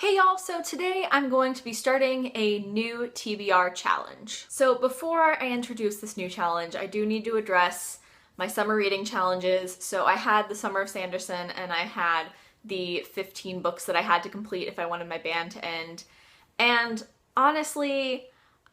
Hey y'all, so today I'm going to be starting a new TBR challenge. So before I introduce this new challenge, I do need to address my summer reading challenges. So I had the Summer of Sanderson and I had the 15 books that I had to complete if I wanted my band to end. And honestly,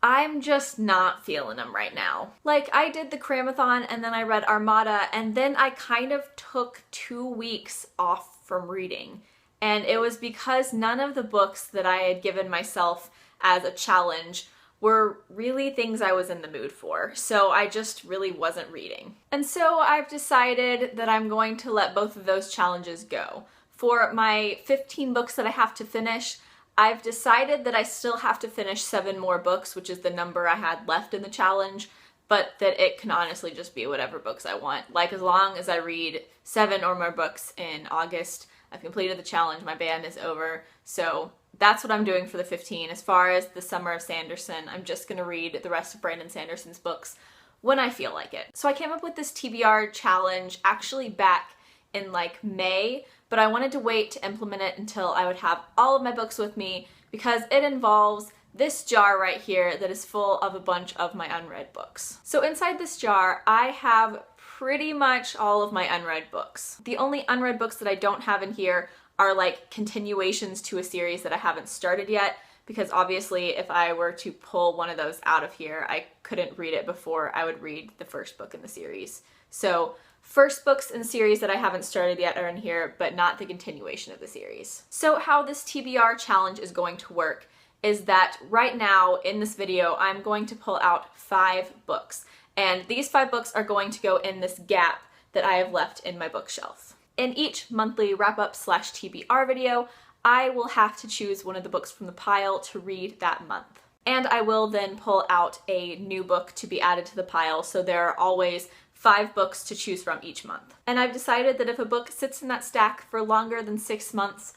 I'm just not feeling them right now. Like, I did the Cramathon and then I read Armada and then I kind of took 2 weeks off from reading. And it was because none of the books that I had given myself as a challenge were really things I was in the mood for. So I just really wasn't reading. And so I've decided that I'm going to let both of those challenges go. For my 15 books that I have to finish, I've decided that I still have to finish 7 more books, which is the number I had left in the challenge, but that it can honestly just be whatever books I want. Like, as long as I read 7 or more books in August, I've completed the challenge, my band is over, so that's what I'm doing for the 15. As far as the Summer of Sanderson, I'm just going to read the rest of Brandon Sanderson's books when I feel like it. So I came up with this TBR challenge actually back in like May, but I wanted to wait to implement it until I would have all of my books with me because it involves this jar right here that is full of a bunch of my unread books. So inside this jar, I have pretty much all of my unread books. The only unread books that I don't have in here are like continuations to a series that I haven't started yet, because obviously if I were to pull one of those out of here, I couldn't read it before I would read the first book in the series. So first books in the series that I haven't started yet are in here, but not the continuation of the series. So how this TBR challenge is going to work is that right now in this video, I'm going to pull out 5 books. And these 5 books are going to go in this gap that I have left in my bookshelf. In each monthly wrap-up / TBR video, I will have to choose one of the books from the pile to read that month. And I will then pull out a new book to be added to the pile, so there are always 5 books to choose from each month. And I've decided that if a book sits in that stack for longer than 6 months,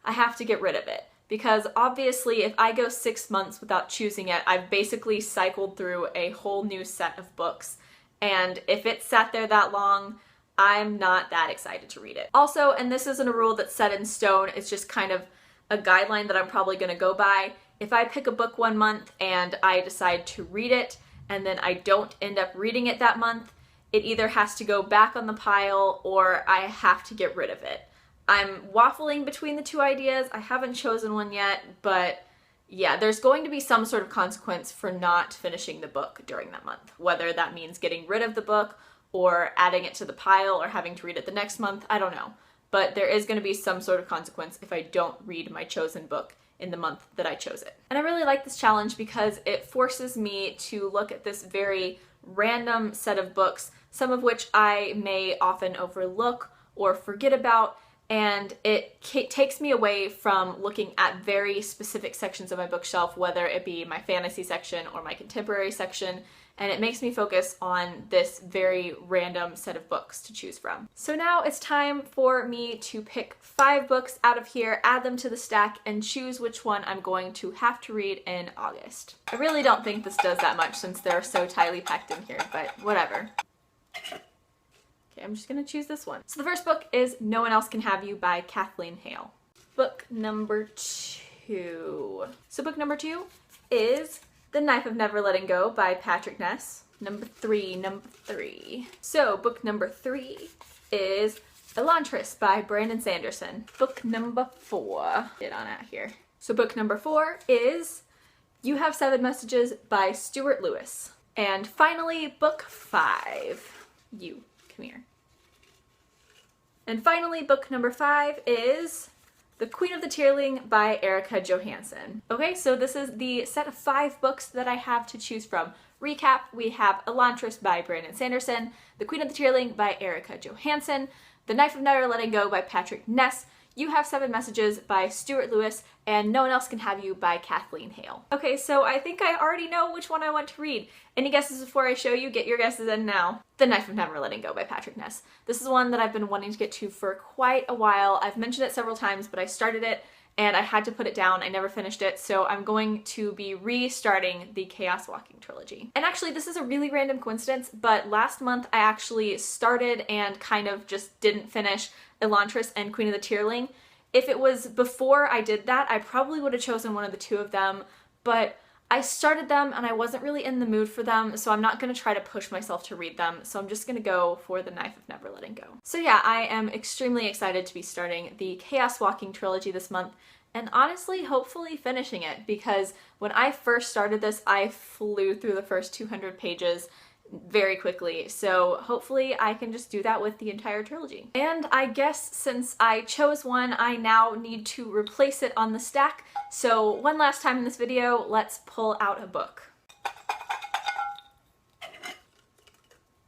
I have to get rid of it. Because obviously if I go 6 months without choosing it, I've basically cycled through a whole new set of books. And if it sat there that long, I'm not that excited to read it. Also, and this isn't a rule that's set in stone, it's just kind of a guideline that I'm probably going to go by. If I pick a book one month and I decide to read it, and then I don't end up reading it that month, it either has to go back on the pile or I have to get rid of it. I'm waffling between the 2 ideas. I haven't chosen one yet, but yeah, there's going to be some sort of consequence for not finishing the book during that month. Whether that means getting rid of the book or adding it to the pile or having to read it the next month, I don't know. But there is going to be some sort of consequence if I don't read my chosen book in the month that I chose it. And I really like this challenge because it forces me to look at this very random set of books, some of which I may often overlook or forget about. And it takes me away from looking at very specific sections of my bookshelf, whether it be my fantasy section or my contemporary section, and it makes me focus on this very random set of books to choose from. So now it's time for me to pick 5 books out of here, add them to the stack, and choose which one I'm going to have to read in August. I really don't think this does that much since they're so tightly packed in here, but whatever. Okay, I'm just gonna choose this one. So the first book is No One Else Can Have You by Kathleen Hale. Book number 2. So book number 2 is The Knife of Never Letting Go by Patrick Ness. Number 3. So book number 3 is Elantris by Brandon Sanderson. Book number 4. Get on out here. So book number 4 is You Have 7 Messages by Stuart Lewis. And finally, book 5. Come here. And finally, book number 5 is The Queen of the Tearling by Erica Johansson. Okay, so this is the set of 5 books that I have to choose from. Recap, we have Elantris by Brandon Sanderson, The Queen of the Tearling by Erica Johansson, The Knife of Never Letting Go by Patrick Ness, You Have 7 Messages by Stuart Lewis, and No One Else Can Have You by Kathleen Hale. Okay, so I think I already know which one I want to read. Any guesses before I show you? Get your guesses in now. The Knife of Never Letting Go by Patrick Ness. This is one that I've been wanting to get to for quite a while. I've mentioned it several times, but I started it and I had to put it down. I never finished it, so I'm going to be restarting the Chaos Walking trilogy. And actually, this is a really random coincidence, but last month I actually started and kind of just didn't finish Elantris and Queen of the Tearling, If it was before I did that, I probably would have chosen one of the two of them, but I started them and I wasn't really in the mood for them, so I'm not going to try to push myself to read them, so I'm just going to go for The Knife of Never Letting Go. So yeah, I am extremely excited to be starting the Chaos Walking trilogy this month, and honestly, hopefully finishing it, because when I first started this, I flew through the first 200 pages very quickly, so hopefully I can just do that with the entire trilogy. And I guess since I chose one, I now need to replace it on the stack, so one last time in this video, let's pull out a book.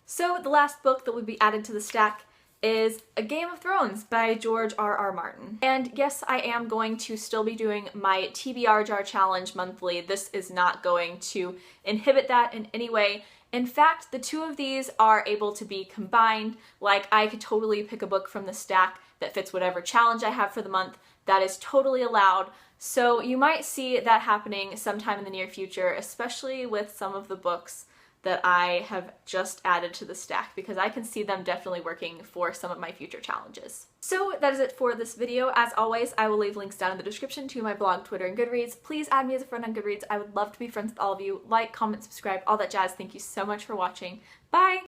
So the last book that would be added to the stack is A Game of Thrones by George R.R. Martin. And yes, I am going to still be doing my TBR jar challenge monthly. This is not going to inhibit that in any way. In fact, the two of these are able to be combined. Like, I could totally pick a book from the stack that fits whatever challenge I have for the month. That is totally allowed. So you might see that happening sometime in the near future, especially with some of the books that I have just added to the stack, because I can see them definitely working for some of my future challenges. So that is it for this video. As always, I will leave links down in the description to my blog, Twitter, and Goodreads. Please add me as a friend on Goodreads. I would love to be friends with all of you. Like, comment, subscribe, all that jazz. Thank you so much for watching. Bye!